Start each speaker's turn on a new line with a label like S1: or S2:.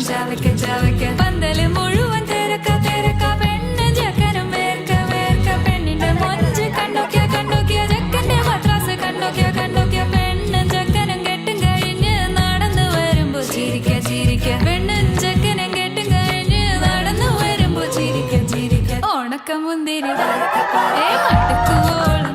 S1: ചവയ്ക്ക ചവയ്ക്ക പന്തല് മുഴുവൻ തിരക്ക തിരക്ക പെണ്ണ് ചെക്കനും വേർക്ക വേർക്ക പെണ്ണിന്റെ മൊഞ്ച് കണ്ടോക്കിയ കണ്ടോക്കിയ ചെക്കന്റെ പത്രാസ് കണ്ടോക്കിയ കണ്ടോക്കിയ പെണ്ണും ചെക്കനും കെട്ടും കഴിഞ്ഞ് നടന്നു വരുമ്പോ ചിരിക്ക ചിരിക്ക പെണ്ണും ചെക്കനും കെട്ടും കഴിഞ്ഞ് നടന്നു വരുമ്പോ ചിരിക്ക ചിരിക്ക ഉണക്ക മുന്തിരി മട്ടുക്കുവോളം